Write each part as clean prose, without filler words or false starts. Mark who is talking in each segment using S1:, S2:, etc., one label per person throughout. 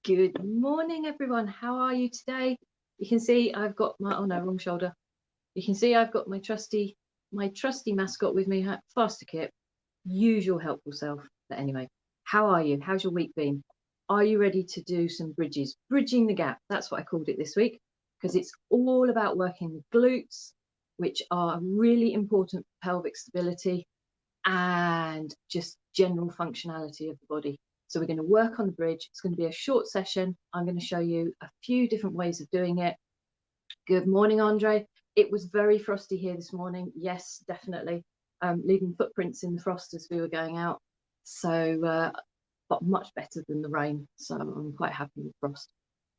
S1: Good morning, everyone. How are you today? You can see I've got my, oh no, wrong shoulder. You can see I've got my trusty mascot with me, Faster Kip, usual helpful self. But anyway, how are you? How's your week been? Are you ready to do some bridges? Bridging the gap. That's what I called it this week, because it's all about working the glutes, which are really important for pelvic stability and just general functionality of the body. So we're going to work on the bridge. It's going to be a short session. I'm going to show you a few different ways of doing it. Good morning, Andre. It was very frosty here this morning. Yes, definitely. Leaving footprints in the frost as we were going out. So, but much better than the rain. So I'm quite happy with frost.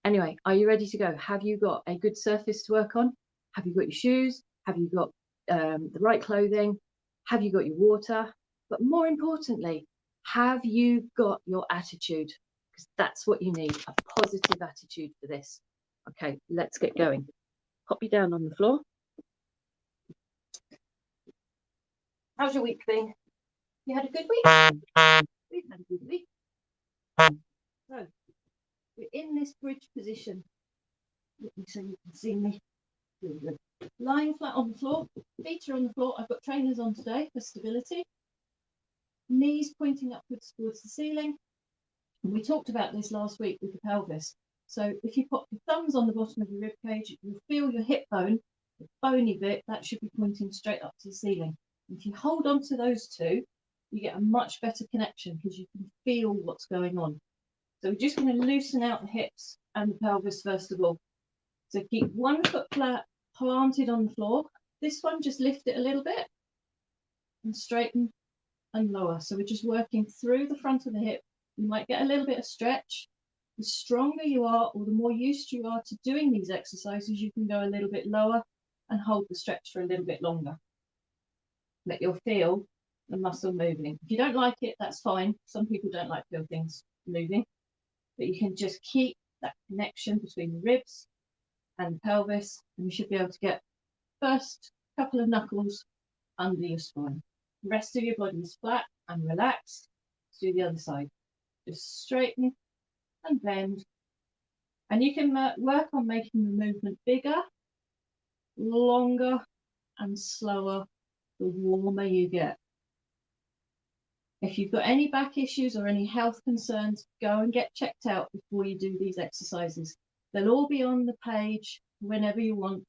S1: Anyway, are you ready to go? Have you got a good surface to work on? Have you got your shoes? Have you got the right clothing? Have you got your water? But more importantly, have you got your attitude? Because that's what you need, a positive attitude for this. Okay, let's get going. Pop you down on the floor. How's your week been? You had a good week? We've had a good week. So, we're in this bridge position. Let me so you can see me. Lying flat on the floor, feet are on the floor. I've got trainers on today for stability. Knees pointing upwards towards the ceiling. And we talked about this last week with the pelvis. So if you pop your thumbs on the bottom of your rib cage, you'll feel your hip bone, the bony bit, that should be pointing straight up to the ceiling. If you hold on to those two, you get a much better connection because you can feel what's going on. So we're just going to loosen out the hips and the pelvis first of all. So keep one foot flat, planted on the floor. This one, just lift it a little bit and straighten and lower. So we're just working through the front of the hip. You might get a little bit of stretch. The stronger you are, or the more used you are to doing these exercises, you can go a little bit lower and hold the stretch for a little bit longer. But you'll feel the muscle moving. If you don't like it, that's fine. Some people don't like to feel things moving, but you can just keep that connection between the ribs and the pelvis, and you should be able to get first couple of knuckles under your spine. The rest of your body is flat and relaxed. Let's do the other side. Just straighten and bend. And you can work on making the movement bigger, longer, and slower the warmer you get. If you've got any back issues or any health concerns, go and get checked out before you do these exercises. They'll all be on the page whenever you want,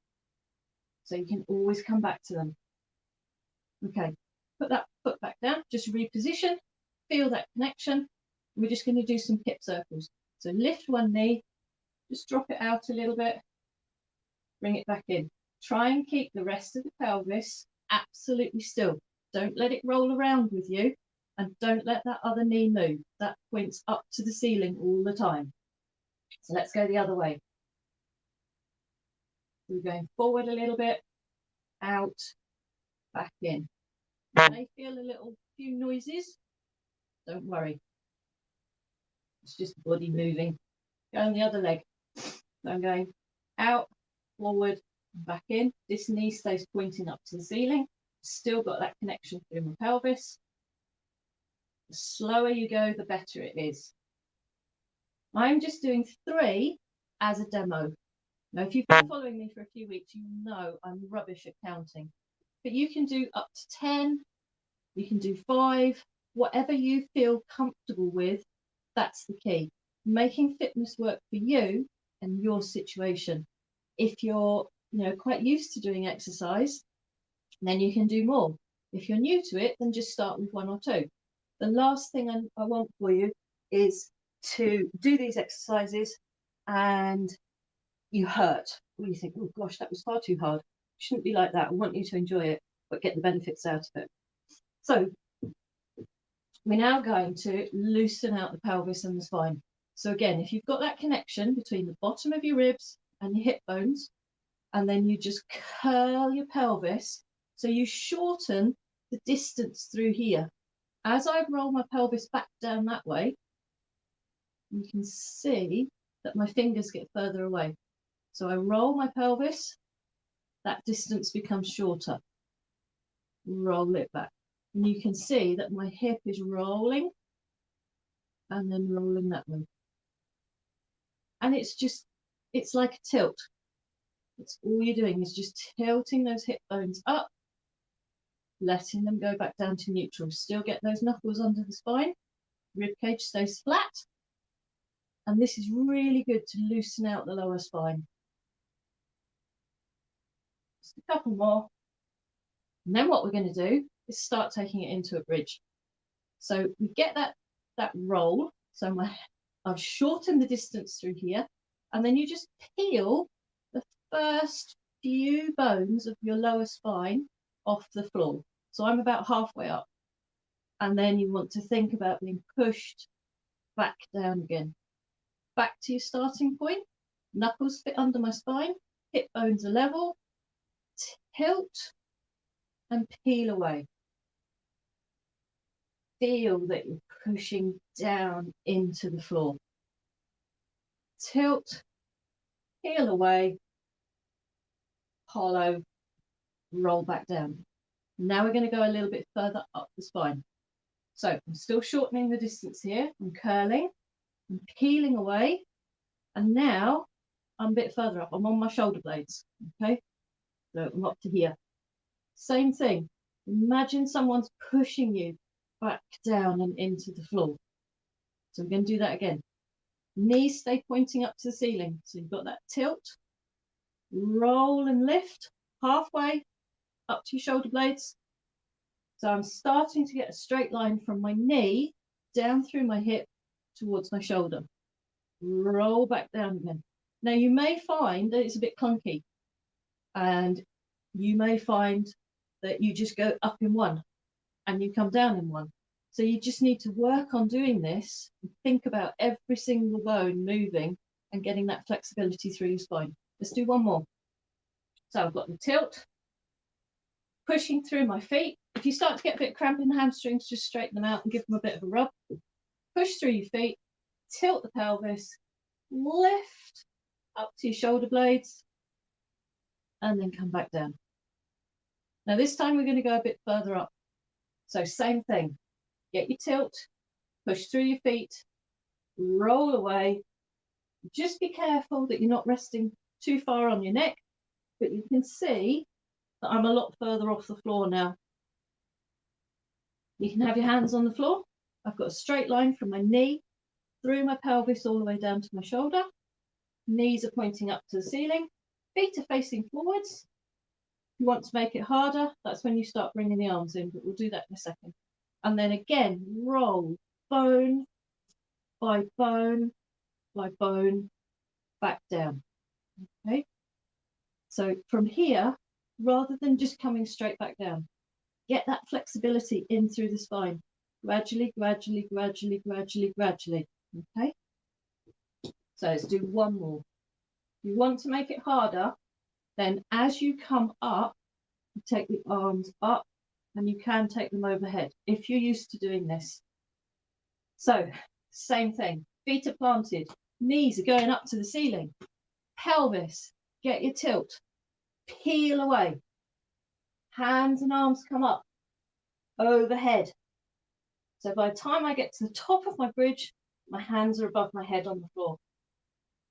S1: so you can always come back to them. Okay, put that foot back down, just reposition, feel that connection. We're just going to do some hip circles. So lift one knee, just drop it out a little bit, bring it back in. Try and keep the rest of the pelvis absolutely still. Don't let it roll around with you, and don't let that other knee move. That points up to the ceiling all the time. So let's go the other way. We're going forward a little bit, out, back in. You may feel a few noises. Don't worry. It's just body moving. Go on the other leg. So I'm going out, forward, back in. This knee stays pointing up to the ceiling. Still got that connection through my pelvis. The slower you go, the better it is. I'm just doing 3 as a demo. Now, if you've been following me for a few weeks, you know I'm rubbish at counting. But you can do up to 10, you can do 5, whatever you feel comfortable with, that's the key. Making fitness work for you and your situation. If you're quite used to doing exercise, then you can do more. If you're new to it, then just start with 1 or 2. The last thing I want for you is to do these exercises and you hurt, or you think, oh gosh, that was far too hard. It shouldn't be like that. I want you to enjoy it, but get the benefits out of it. So we're now going to loosen out the pelvis and the spine. So again, if you've got that connection between the bottom of your ribs and your hip bones, and then you just curl your pelvis, so you shorten the distance through here. As I roll my pelvis back down that way, you can see that my fingers get further away. So I roll my pelvis, that distance becomes shorter. Roll it back. And you can see that my hip is rolling and then rolling that way. And it's like a tilt. It's all you're doing is just tilting those hip bones up, letting them go back down to neutral. Still get those knuckles under the spine. Rib cage stays flat. And this is really good to loosen out the lower spine. Just a couple more. And then what we're going to do is start taking it into a bridge. So we get that roll. So I've shortened the distance through here. And then you just peel the first few bones of your lower spine off the floor. So I'm about halfway up. And then you want to think about being pushed back down again. Back to your starting point. Knuckles fit under my spine. Hip bones are level. Tilt and peel away. Feel that you're pushing down into the floor. Tilt, peel away, hollow, roll back down. Now we're going to go a little bit further up the spine. So I'm still shortening the distance here. I'm curling, I'm peeling away, and now I'm a bit further up. I'm on my shoulder blades, okay? So I'm up to here. Same thing. Imagine someone's pushing you back down and into the floor. So we're going to do that again. Knees stay pointing up to the ceiling. So you've got that tilt, roll and lift, halfway up to your shoulder blades. So I'm starting to get a straight line from my knee down through my hip towards my shoulder. Roll back down again. Now you may find that it's a bit clunky, and you may find that you just go up in one and you come down in one. So you just need to work on doing this and think about every single bone moving and getting that flexibility through your spine. Let's do one more. So I've got the tilt, pushing through my feet. If you start to get a bit cramp in the hamstrings, just straighten them out and give them a bit of a rub. Push through your feet, tilt the pelvis, lift up to your shoulder blades, and then come back down. Now this time we're going to go a bit further up. So same thing. Get your tilt, push through your feet, roll away. Just be careful that you're not resting too far on your neck, but you can see that I'm a lot further off the floor now. You can have your hands on the floor. I've got a straight line from my knee through my pelvis all the way down to my shoulder. Knees are pointing up to the ceiling. Feet are facing forwards. If you want to make it harder, that's when you start bringing the arms in, but we'll do that in a second. And then again, roll bone by bone by bone back down. Okay. So from here, rather than just coming straight back down, get that flexibility in through the spine. Gradually, gradually, gradually, gradually, gradually. Okay. So let's do one more. If you want to make it harder, then as you come up, you take the arms up and you can take them overhead if you're used to doing this. So same thing, feet are planted, knees are going up to the ceiling, pelvis, get your tilt, peel away, hands and arms come up, overhead. So by the time I get to the top of my bridge, my hands are above my head on the floor.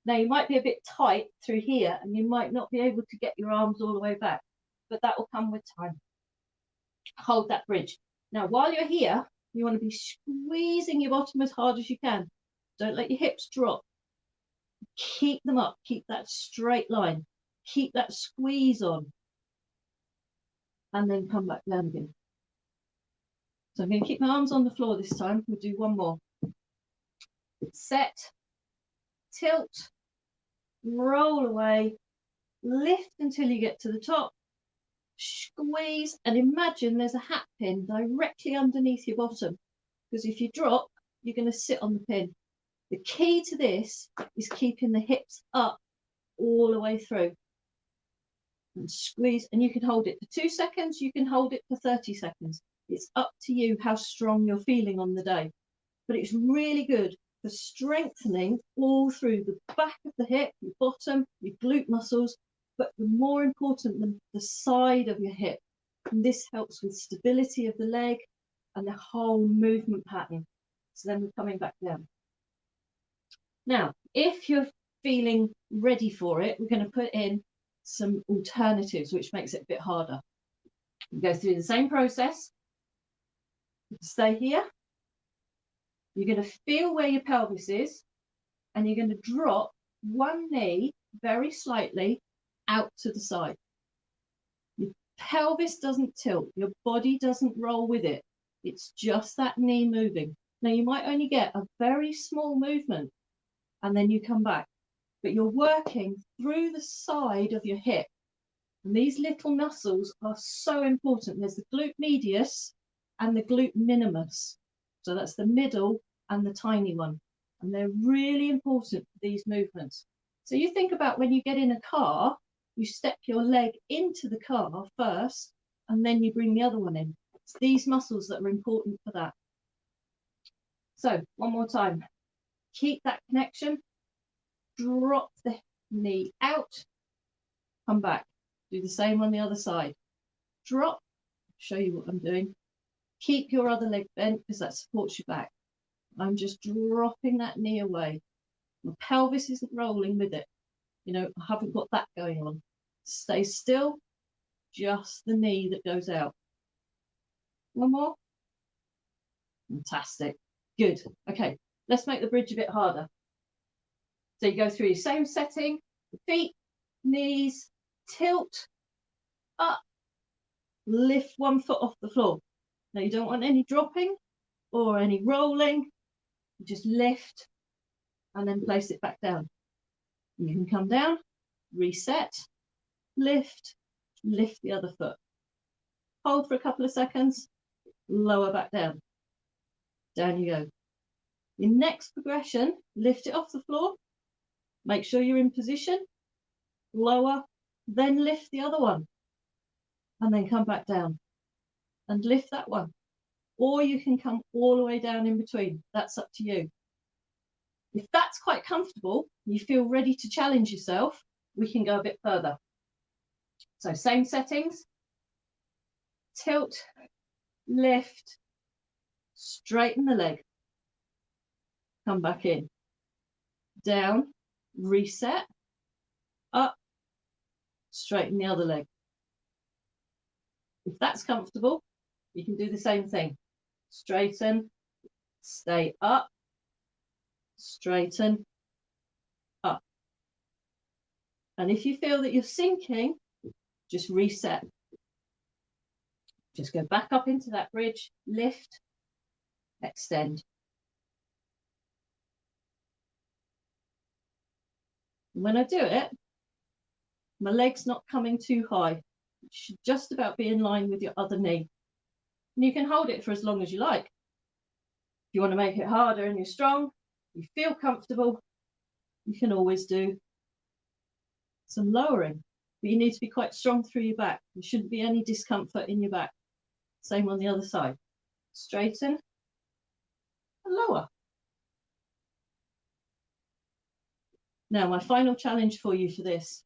S1: Now you might be a bit tight through here and you might not be able to get your arms all the way back, but that will come with time. Hold that bridge. Now while you're here, you want to be squeezing your bottom as hard as you can. Don't let your hips drop. Keep them up, keep that straight line, keep that squeeze on, and then come back down again. So I'm going to keep my arms on the floor this time. We'll do one more. Set, tilt, roll away, lift until you get to the top, squeeze, and imagine there's a hat pin directly underneath your bottom, because if you drop, you're going to sit on the pin. The key to this is keeping the hips up all the way through. And squeeze, and you can hold it for 2 seconds, you can hold it for 30 seconds. It's up to you how strong you're feeling on the day. But it's really good for strengthening all through the back of the hip, your bottom, your glute muscles, but the more important, the side of your hip. And this helps with stability of the leg and the whole movement pattern. So then we're coming back down. Now, if you're feeling ready for it, we're going to put in some alternatives, which makes it a bit harder. You go through the same process. Stay here. You're going to feel where your pelvis is, and you're going to drop one knee very slightly out to the side. Your pelvis doesn't tilt, your body doesn't roll with it. It's just that knee moving. Now, you might only get a very small movement, and then you come back, but you're working through the side of your hip. And these little muscles are so important. There's the glute medius and the glute minimus. So that's the middle and the tiny one. And they're really important for these movements. So you think about when you get in a car, you step your leg into the car first, and then you bring the other one in. It's these muscles that are important for that. So one more time. Keep that connection. Drop the knee out. Come back. Do the same on the other side. Drop. Show you what I'm doing. Keep your other leg bent because that supports your back. I'm just dropping that knee away. My pelvis isn't rolling with it. You know, I haven't got that going on. Stay still. Just the knee that goes out. One more. Fantastic. Good. Okay, let's make the bridge a bit harder. So you go through your same setting. Feet, knees, tilt, up, lift one foot off the floor. Now you don't want any dropping or any rolling. You just lift and then place it back down. You can come down, reset, lift, lift the other foot. Hold for a couple of seconds, lower back down. Down you go. Your next progression, lift it off the floor. Make sure you're in position, lower, then lift the other one, and then come back down and lift that one. Or you can come all the way down in between. That's up to you. If that's quite comfortable, you feel ready to challenge yourself, we can go a bit further. So same settings, tilt, lift, straighten the leg, come back in, down, reset, up, straighten the other leg. If that's comfortable, you can do the same thing. Straighten, stay up, straighten, up. And if you feel that you're sinking, just reset. Just go back up into that bridge, lift, extend. When I do it, my leg's not coming too high. It should just about be in line with your other knee. And you can hold it for as long as you like. If you want to make it harder and you're strong, you feel comfortable, you can always do some lowering. But you need to be quite strong through your back. There shouldn't be any discomfort in your back. Same on the other side. Straighten and lower. Now, my final challenge for you for this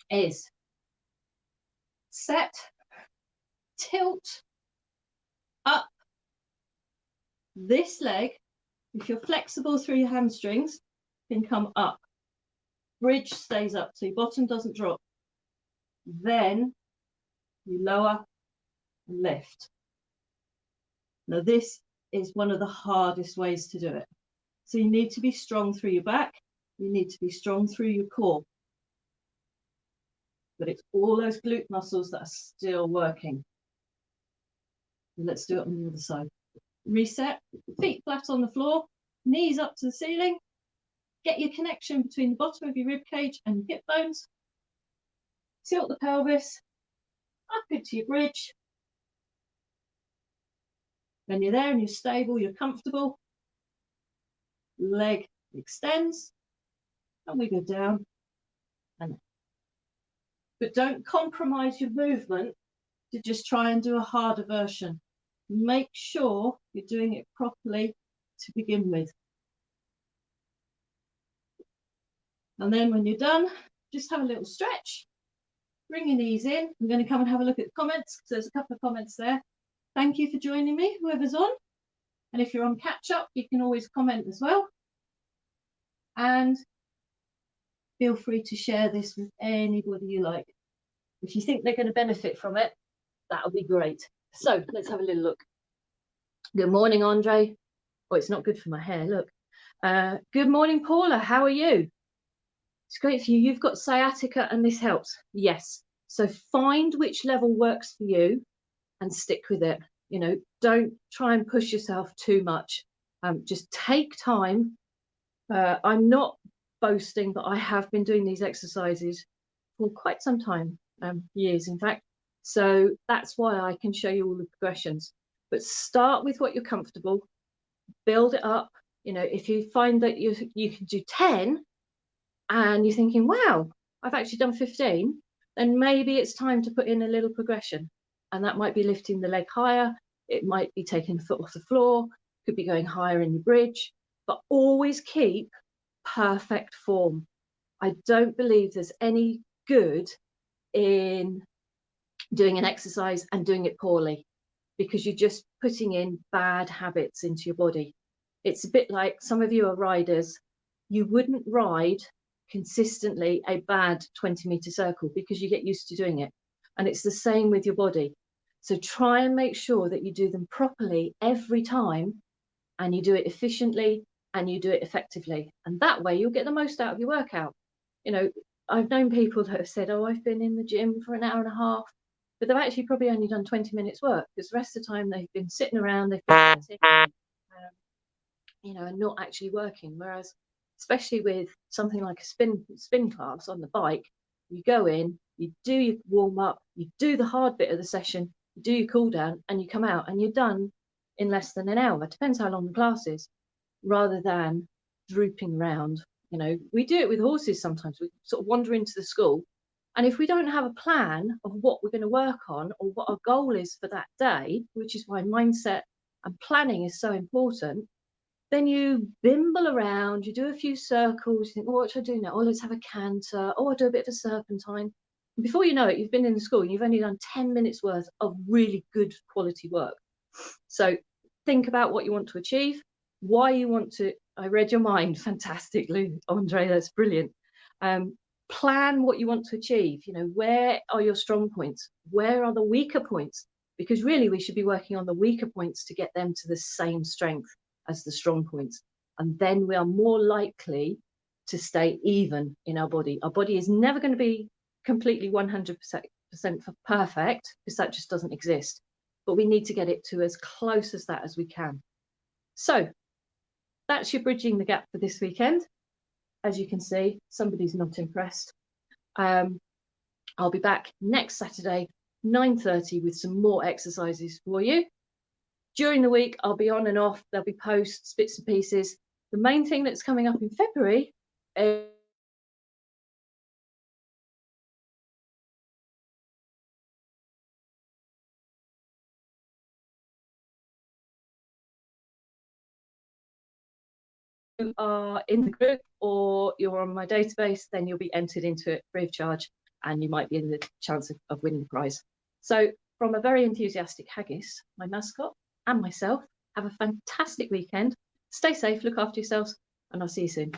S1: is set, tilt, up. This leg, if you're flexible through your hamstrings, can come up. Bridge stays up, so your bottom doesn't drop. Then you lower and lift. Now, this is one of the hardest ways to do it. So you need to be strong through your back. You need to be strong through your core. But it's all those glute muscles that are still working. And let's do it on the other side. Reset, feet flat on the floor, knees up to the ceiling. Get your connection between the bottom of your rib cage and your hip bones. Tilt the pelvis up into your bridge. When you're there and you're stable, you're comfortable. Leg extends, and we go down and up. But don't compromise your movement to just try and do a harder version. Make sure you're doing it properly to begin with. And then when you're done, just have a little stretch. Bring your knees in. I'm going to come and have a look at the comments because there's a couple of comments there. Thank you for joining me, whoever's on. And if you're on catch up, you can always comment as well. And feel free to share this with anybody you like. If you think they're going to benefit from it, that'll be great. So let's have a little look. Good morning, Andre. Oh, it's not good for my hair, look. Good morning, Paula. How are you? It's great for you. You've got sciatica and this helps. Yes. So find which level works for you and stick with it. You know, don't try and push yourself too much. Just take time. I'm not boasting, but I have been doing these exercises for quite some time, years in fact. So that's why I can show you all the progressions. But start with what you're comfortable, build it up. You know, if you find that you can do 10 and you're thinking, wow, I've actually done 15, then maybe it's time to put in a little progression. And that might be lifting the leg higher. It might be taking the foot off the floor, could be going higher in your bridge, but always keep perfect form. I don't believe there's any good in doing an exercise and doing it poorly, because you're just putting in bad habits into your body. It's a bit like some of you are riders. You wouldn't ride consistently a bad 20-meter circle because you get used to doing it. And it's the same with your body. So try and make sure that you do them properly every time, and you do it efficiently and you do it effectively. And that way you'll get the most out of your workout. You know, I've known people that have said, oh, I've been in the gym for an hour and a half, but they've actually probably only done 20 minutes work, because the rest of the time they've been sitting around, they've been sitting, you know, and not actually working. Whereas, especially with something like a spin class on the bike, you go in, you do your warm up, you do the hard bit of the session, you do your cool down, and you come out and you're done in less than an hour. It depends how long the class is, rather than drooping around. You know, we do it with horses sometimes. We sort of wander into the school, and if we don't have a plan of what we're going to work on or what our goal is for that day, which is why mindset and planning is so important, then you bimble around, you do a few circles, you think, oh, what should I do now? Oh, let's have a canter. Oh, I'll do a bit of a serpentine. And before you know it, you've been in the school and you've only done 10 minutes worth of really good quality work. So think about what you want to achieve, why you want to. I read your mind fantastically, Andre, that's brilliant. Plan what you want to achieve. You know, where are your strong points? Where are the weaker points? Because really we should be working on the weaker points to get them to the same strength as the strong points. And then we are more likely to stay even in our body. Our body is never going to be completely 100% perfect, because that just doesn't exist. But we need to get it to as close as that as we can. So that's your bridging the gap for this weekend. As you can see, somebody's not impressed. I'll be back next Saturday, 9:30, with some more exercises for you. During the week, I'll be on and off. There'll be posts, bits and pieces. The main thing that's coming up in February is you are in the group or you're on my database, then you'll be entered into it free of charge, and you might be in the chance of winning the prize. So from a very enthusiastic haggis, my mascot, and myself, have a fantastic weekend. Stay safe, look after yourselves, and I'll see you soon.